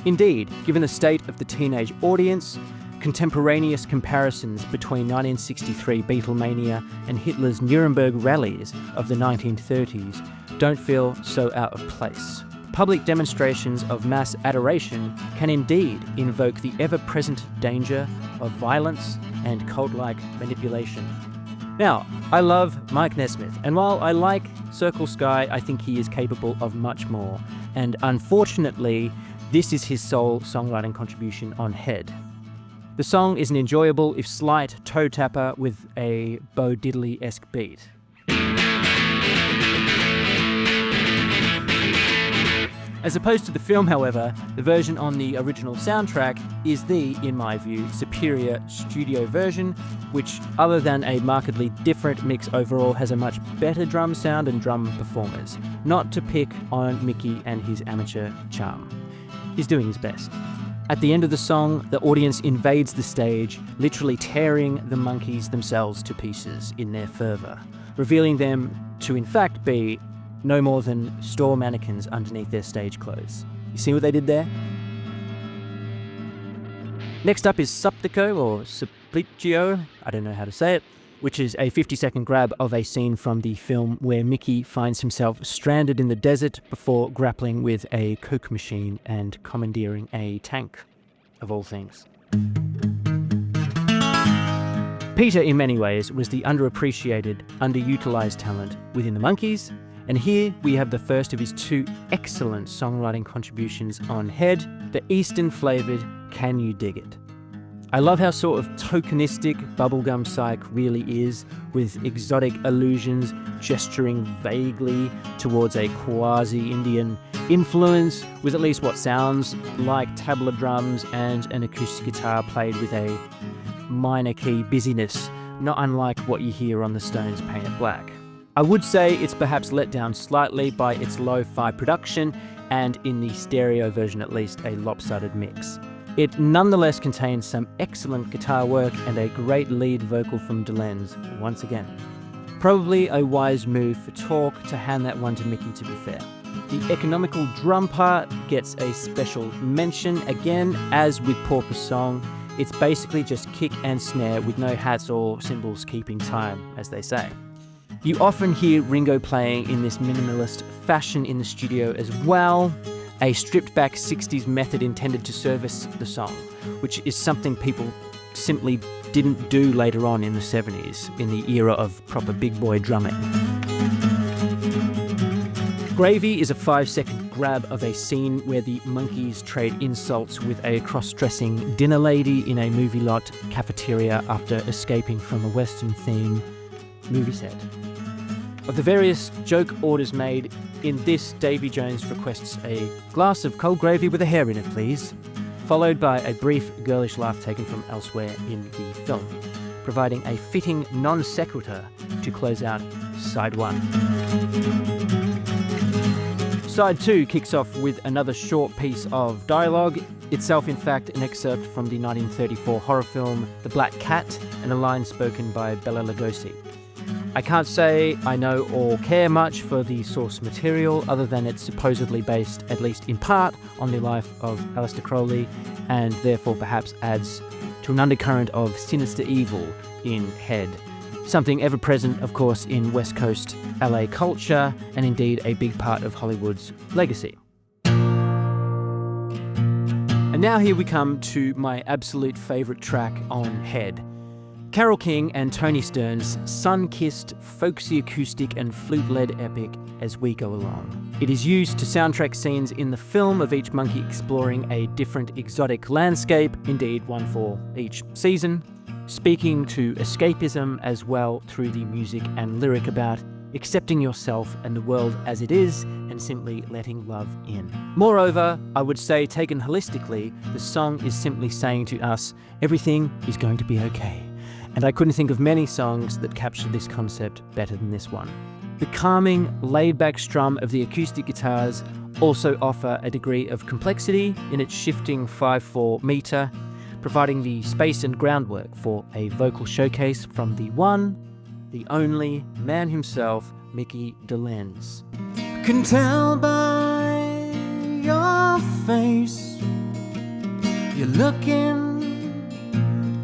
Indeed, given the state of the teenage audience, contemporaneous comparisons between 1963 Beatlemania and Hitler's Nuremberg rallies of the 1930s don't feel so out of place. Public demonstrations of mass adoration can indeed invoke the ever-present danger of violence and cult-like manipulation. Now, I love Mike Nesmith, and while I like Circle Sky, I think he is capable of much more, and unfortunately, this is his sole songwriting contribution on Head. The song is an enjoyable, if slight, toe tapper with a Bo Diddley-esque beat. As opposed to the film, however, the version on the original soundtrack is the, in my view, superior studio version, which, other than a markedly different mix overall, has a much better drum sound and drum performers. Not to pick on Micky and his amateur charm. He's doing his best. At the end of the song, the audience invades the stage, literally tearing the Monkees themselves to pieces in their fervour, revealing them to in fact be no more than store mannequins underneath their stage clothes. You see what they did there? Next up is Supplicio, or Supplicio, I don't know how to say it, which is a 50-second grab of a scene from the film where Micky finds himself stranded in the desert before grappling with a coke machine and commandeering a tank, of all things. Peter, in many ways, was the underappreciated, underutilised talent within the Monkees, and here we have the first of his two excellent songwriting contributions on Head, the Eastern-flavoured Can You Dig It? I love how sort of tokenistic bubblegum psych really is, with exotic allusions gesturing vaguely towards a quasi-Indian influence, with at least what sounds like tabla drums and an acoustic guitar played with a minor key busyness, not unlike what you hear on the Stones' Paint It Black. I would say it's perhaps let down slightly by its lo-fi production, and in the stereo version at least, a lopsided mix. It nonetheless contains some excellent guitar work and a great lead vocal from Dolenz, once again. Probably a wise move for Tork to hand that one to Micky, to be fair. The economical drum part gets a special mention again, as with Porpoise Song. It's basically just kick and snare with no hats or cymbals keeping time, as they say. You often hear Ringo playing in this minimalist fashion in the studio as well, a stripped-back 60s method intended to service the song, which is something people simply didn't do later on in the 70s, in the era of proper big boy drumming. Gravy is a 5-second grab of a scene where the Monkees trade insults with a cross-dressing dinner lady in a movie lot cafeteria after escaping from a Western-themed movie set. Of the various joke orders made, in this, Davy Jones requests a glass of cold gravy with a hair in it, please, followed by a brief girlish laugh taken from elsewhere in the film, providing a fitting non sequitur to close out side 1. Side 2 kicks off with another short piece of dialogue, itself in fact an excerpt from the 1934 horror film The Black Cat, and a line spoken by Bela Lugosi. I can't say I know or care much for the source material, other than it's supposedly based, at least in part, on the life of Aleister Crowley, and therefore perhaps adds to an undercurrent of sinister evil in Head. Something ever present, of course, in West Coast LA culture, and indeed a big part of Hollywood's legacy. And now here we come to my absolute favourite track on Head. Carole King and Tony Stern's sun-kissed, folksy acoustic and flute-led epic As We Go Along. It is used to soundtrack scenes in the film of each monkey exploring a different exotic landscape, indeed one for each season, speaking to escapism as well through the music and lyric about accepting yourself and the world as it is and simply letting love in. Moreover, I would say taken holistically, the song is simply saying to us, everything is going to be okay. And I couldn't think of many songs that capture this concept better than this one. The calming, laid-back strum of the acoustic guitars also offer a degree of complexity in its shifting 5/4 meter, providing the space and groundwork for a vocal showcase from the one, the only man himself, Micky Dolenz. Can tell by your face you're looking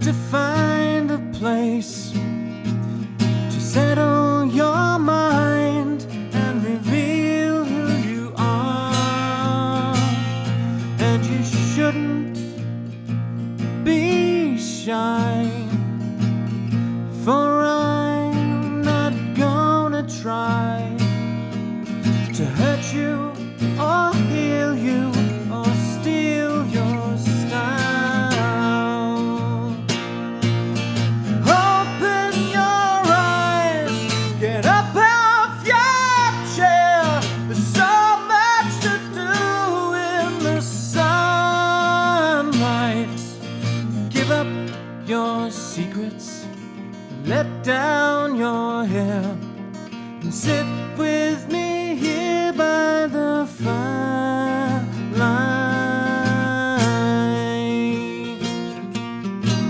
to find a place to settle your mind and reveal who you are, and you shouldn't be shy, for I'm not gonna try to hurt you or heal you or steal your style. Open your eyes, get up off your chair. There's so much to do in the sunlight. Give up your secrets, let down your hair, and sit with me here by the firelight.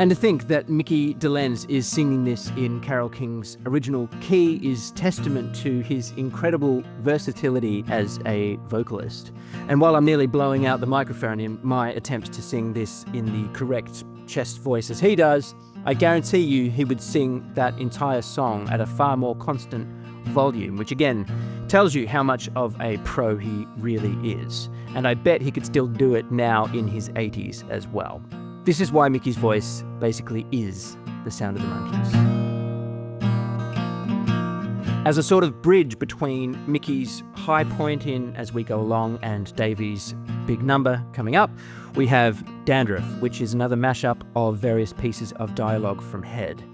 And to think that Micky Dolenz is singing this in Carole King's original key is testament to his incredible versatility as a vocalist. And while I'm nearly blowing out the microphone in my attempts to sing this in the correct chest voice as he does, I guarantee you he would sing that entire song at a far more constant volume, which again tells you how much of a pro he really is. And I bet he could still do it now in his 80s as well. This is why Micky's voice basically is the sound of the Monkees. As a sort of bridge between Micky's high point in As We Go Along and Davies' big number coming up, we have Dandruff, which is another mashup of various pieces of dialogue from Head.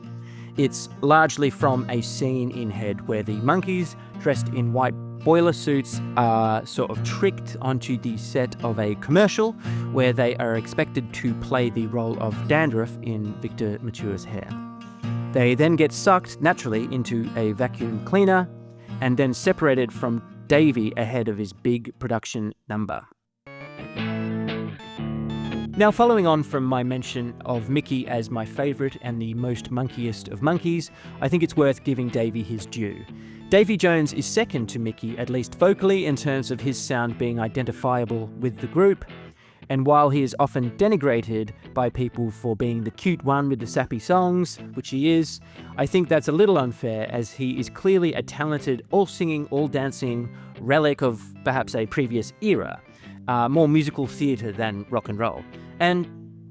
It's largely from a scene in Head where the Monkees, dressed in white boiler suits, are sort of tricked onto the set of a commercial where they are expected to play the role of Dandruff in Victor Mature's hair. They then get sucked naturally into a vacuum cleaner and then separated from Davy ahead of his big production number. Now, following on from my mention of Micky as my favourite and the most monkiest of monkeys, I think it's worth giving Davy his due. Davy Jones is second to Micky, at least vocally, in terms of his sound being identifiable with the group. And while he is often denigrated by people for being the cute one with the sappy songs, which he is, I think that's a little unfair, as he is clearly a talented, all-singing, all-dancing relic of perhaps a previous era. More musical theatre than rock and roll. And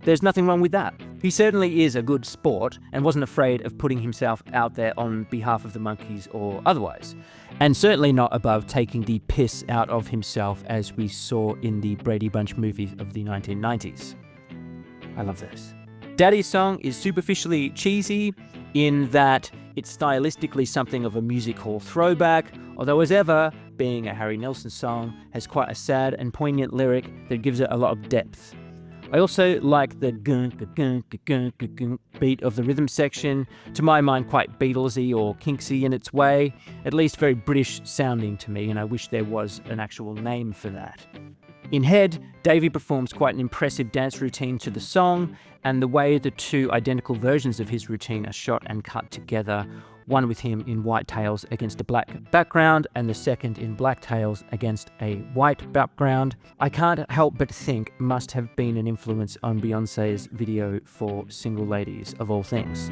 there's nothing wrong with that. He certainly is a good sport and wasn't afraid of putting himself out there on behalf of the Monkees or otherwise. And certainly not above taking the piss out of himself, as we saw in the Brady Bunch movies of the 1990s. I love this. Daddy's song is superficially cheesy in that it's stylistically something of a music hall throwback, although as ever, being a Harry Nilsson song, has quite a sad and poignant lyric that gives it a lot of depth. I also like the beat of the rhythm section, to my mind quite Beatlesy or Kinksy in its way, at least very British sounding to me, and I wish there was an actual name for that. In Head, Davy performs quite an impressive dance routine to the song, and the way the two identical versions of his routine are shot and cut together, one with him in white tails against a black background and the second in black tails against a white background, I can't help but think must have been an influence on Beyoncé's video for Single Ladies, of all things.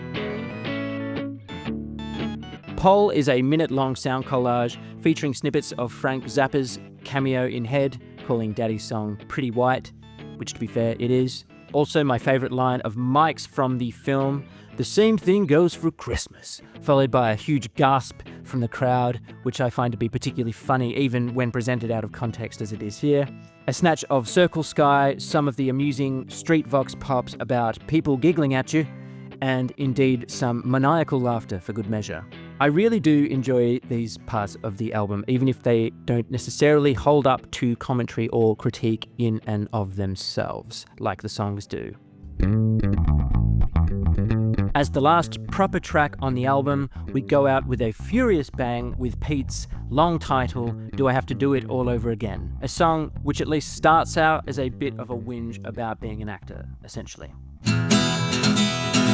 Poll is a minute-long sound collage featuring snippets of Frank Zappa's cameo in Head, calling Daddy's song Pretty White, which to be fair, it is. Also my favourite line of Mike's from the film, "The same thing goes for Christmas," followed by a huge gasp from the crowd, which I find to be particularly funny even when presented out of context as it is here. A snatch of Circle Sky, some of the amusing street vox pops about people giggling at you, and indeed some maniacal laughter for good measure. I really do enjoy these parts of the album, even if they don't necessarily hold up to commentary or critique in and of themselves, like the songs do. As the last proper track on the album, we go out with a furious bang with Pete's long title, Do I Have to Do It All Over Again? A song which at least starts out as a bit of a whinge about being an actor, essentially.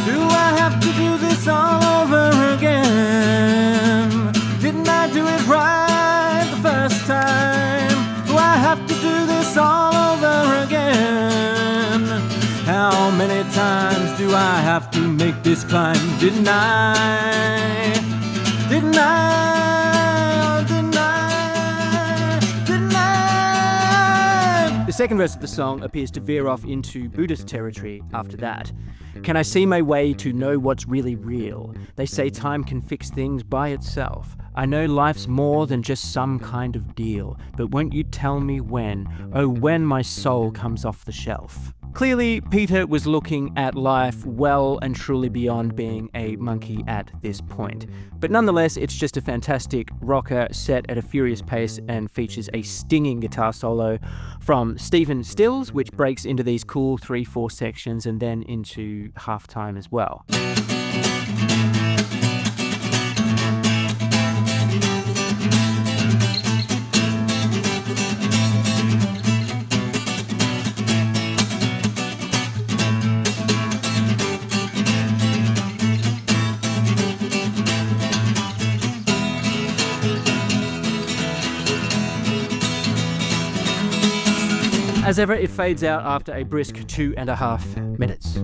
Do I have to do this all over again? Didn't I do it right the first time? Do I have to do this all over again? How many times do I have to make this climb? Didn't I? Didn't I? Didn't I? Didn't I? The second verse of the song appears to veer off into Buddhist territory after that. Can I see my way to know what's really real? They say time can fix things by itself. I know life's more than just some kind of deal, but won't you tell me when? Oh, when my soul comes off the shelf. Clearly, Peter was looking at life well and truly beyond being a monkey at this point. But nonetheless, it's just a fantastic rocker set at a furious pace and features a stinging guitar solo from Stephen Stills, which breaks into these cool 3/4 sections and then into halftime as well. As ever, it fades out after a brisk 2.5 minutes.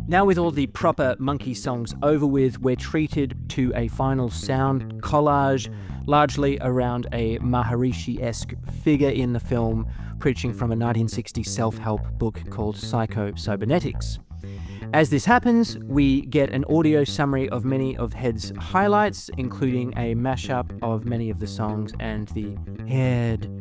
Now with all the proper monkey songs over with, we're treated to a final sound collage, largely around a Maharishi-esque figure in the film, preaching from a 1960 self-help book called Psycho-Cybernetics. As this happens, we get an audio summary of many of Head's highlights, including a mashup of many of the songs and the head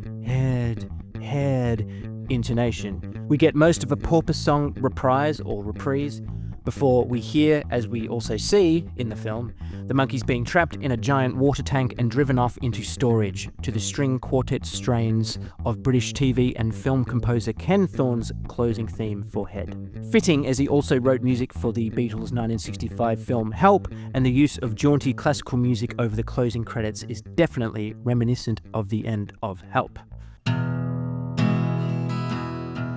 intonation. We get most of a Porpoise Song reprise or reprise before we hear, as we also see in the film, the Monkees being trapped in a giant water tank and driven off into storage to the string quartet strains of British TV and film composer Ken Thorne's closing theme for Head. Fitting, as he also wrote music for the Beatles' 1965 film Help, and the use of jaunty classical music over the closing credits is definitely reminiscent of the end of Help.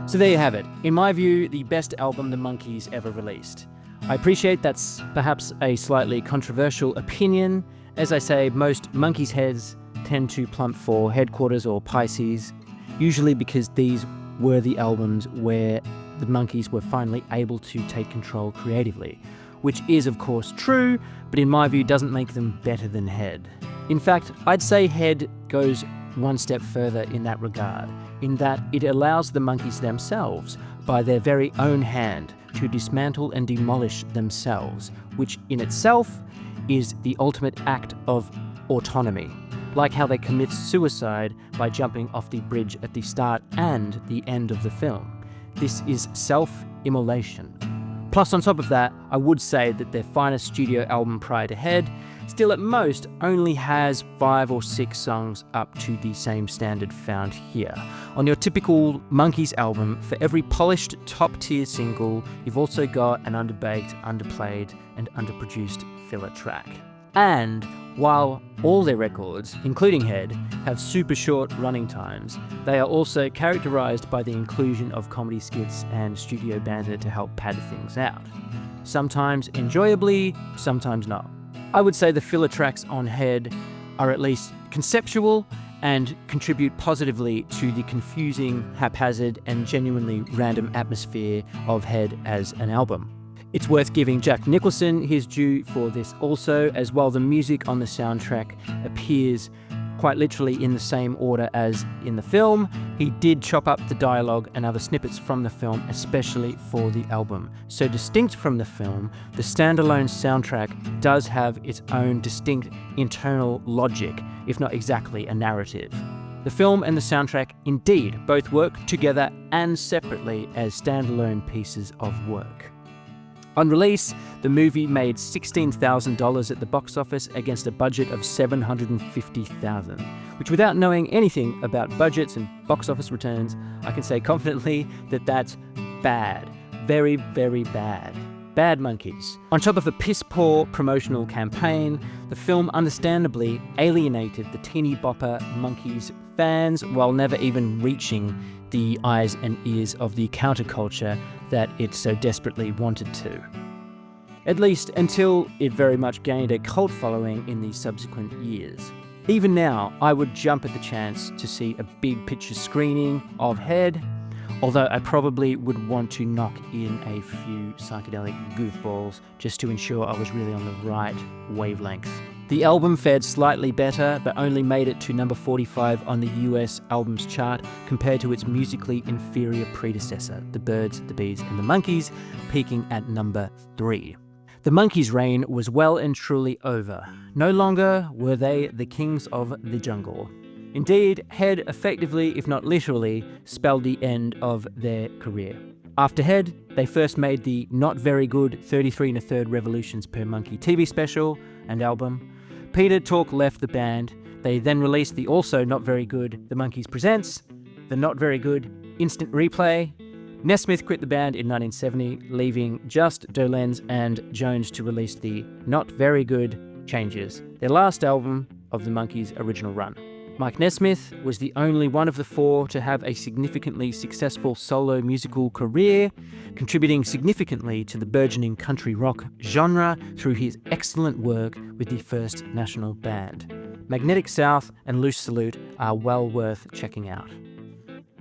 So there you have it. In my view, the best album the Monkees ever released. I appreciate that's perhaps a slightly controversial opinion. As I say, most Monkees heads tend to plump for Headquarters or Pisces, usually because these were the albums where the Monkees were finally able to take control creatively, which is of course true, but in my view doesn't make them better than Head. In fact, I'd say Head goes one step further in that regard, in that it allows the Monkees themselves, by their very own hand, to dismantle and demolish themselves, which in itself is the ultimate act of autonomy, like how they commit suicide by jumping off the bridge at the start and the end of the film. This is self-immolation. Plus, on top of that, I would say that their finest studio album prior to Head still at most only has 5 or 6 songs up to the same standard found here. On your typical Monkees album, for every polished top-tier single, you've also got an underbaked, underplayed, and underproduced filler track. And while all their records, including Head, have super short running times, they are also characterized by the inclusion of comedy skits and studio banter to help pad things out. Sometimes enjoyably, sometimes not. I would say the filler tracks on Head are at least conceptual and contribute positively to the confusing, haphazard, and genuinely random atmosphere of Head as an album. It's worth giving Jack Nicholson his due for this also, as while the music on the soundtrack appears quite literally in the same order as in the film, he did chop up the dialogue and other snippets from the film especially for the album. So distinct from the film, the standalone soundtrack does have its own distinct internal logic, if not exactly a narrative. The film and the soundtrack indeed both work together and separately as standalone pieces of work. On release, the movie made $16,000 at the box office against a budget of $750,000, which, without knowing anything about budgets and box office returns, I can say confidently that that's bad. Very, very bad. Bad Monkees. On top of a piss-poor promotional campaign, the film understandably alienated the teeny bopper Monkees fans while never even reaching the eyes and ears of the counterculture that it so desperately wanted to. At least until it very much gained a cult following in the subsequent years. Even now, I would jump at the chance to see a big picture screening of Head, although I probably would want to knock in a few psychedelic goofballs just to ensure I was really on the right wavelength. The album fared slightly better, but only made it to number 45 on the US albums chart compared to its musically inferior predecessor, The Byrds, The Bees and The Monkees, peaking at number 3. The Monkees' reign was well and truly over. No longer were they the kings of the jungle. Indeed, Head effectively, if not literally, spelled the end of their career. After Head, they first made the not very good 33 1/3 revolutions per monkey TV special and album. Peter Tork left the band. They then released the also not very good The Monkees Presents, the not very good Instant Replay. Nesmith quit the band in 1970, leaving just Dolenz and Jones to release the not very good Changes, their last album of the Monkees' original run. Mike Nesmith was the only one of the four to have a significantly successful solo musical career, contributing significantly to the burgeoning country rock genre through his excellent work with the First National Band. Magnetic South and Loose Salute are well worth checking out.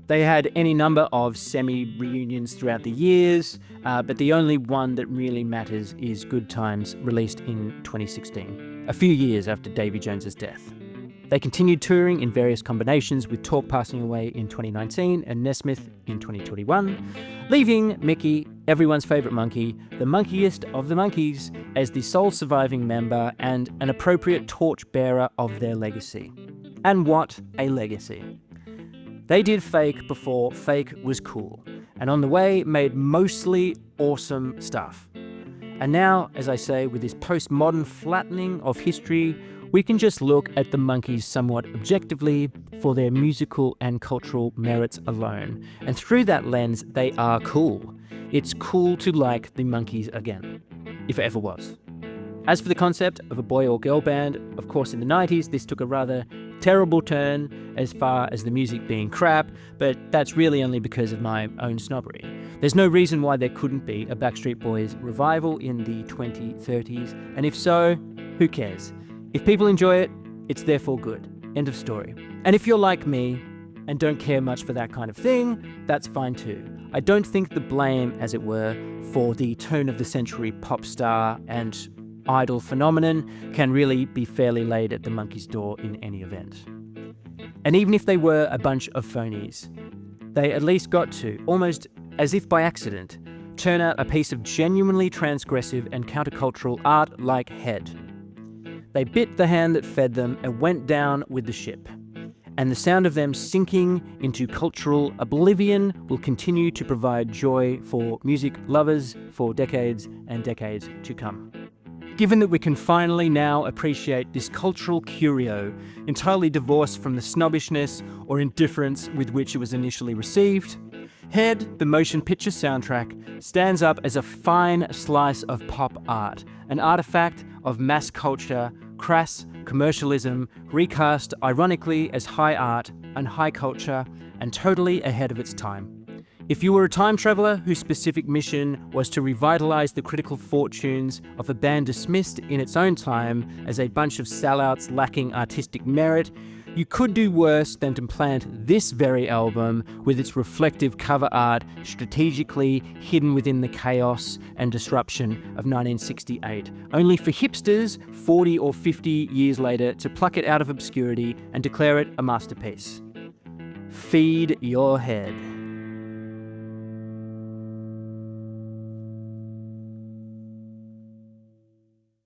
They had any number of semi-reunions throughout the years, but the only one that really matters is Good Times, released in 2016, a few years after Davy Jones' death. They continued touring in various combinations, with Tork passing away in 2019 and Nesmith in 2021, leaving Micky, everyone's favourite monkey, the monkiest of the Monkees, as the sole surviving member and an appropriate torchbearer of their legacy. And what a legacy. They did fake before fake was cool, and on the way made mostly awesome stuff. And now, as I say, with this postmodern flattening of history, we can just look at the Monkees somewhat objectively for their musical and cultural merits alone. And through that lens, they are cool. It's cool to like the Monkees again, if it ever was. As for the concept of a boy or girl band, of course in the 90s this took a rather terrible turn as far as the music being crap, but that's really only because of my own snobbery. There's no reason why there couldn't be a Backstreet Boys revival in the 2030s, and if so, who cares? If people enjoy it, it's therefore good. End of story. And if you're like me and don't care much for that kind of thing, that's fine too. I don't think the blame, as it were, for the turn of the century pop star and idol phenomenon can really be fairly laid at the Monkees' door in any event. And even if they were a bunch of phonies, they at least got to, almost as if by accident, turn out a piece of genuinely transgressive and countercultural art like Head. They bit the hand that fed them and went down with the ship. And the sound of them sinking into cultural oblivion will continue to provide joy for music lovers for decades and decades to come. Given that we can finally now appreciate this cultural curio, entirely divorced from the snobbishness or indifference with which it was initially received, Head, the motion picture soundtrack, stands up as a fine slice of pop art, an artifact of mass culture, crass commercialism, recast ironically as high art and high culture, and totally ahead of its time. If you were a time traveller whose specific mission was to revitalise the critical fortunes of a band dismissed in its own time as a bunch of sellouts lacking artistic merit, you could do worse than to plant this very album with its reflective cover art strategically hidden within the chaos and disruption of 1968, only for hipsters 40 or 50 years later to pluck it out of obscurity and declare it a masterpiece. Feed your head.